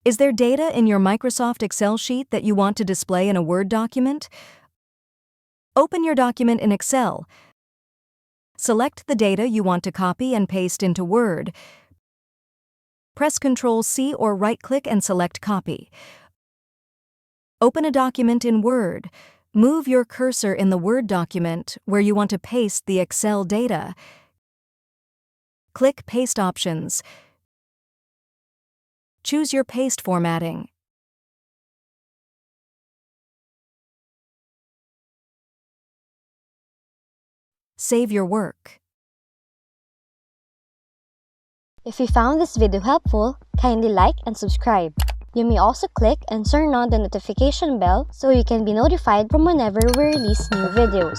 Is there data in your Microsoft Excel sheet that you want to display in a Word document? Open your document in Excel. Select the data you want to copy and paste into Word. Press Ctrl+C or right-click and select Copy. Open a document in Word. Move your cursor in the Word document where you want to paste the Excel data. Click Paste Options. Choose your paste formatting. Save your work. If you found this video helpful, kindly like and subscribe. You may also click and turn on the notification bell so you can be notified from whenever we release new videos.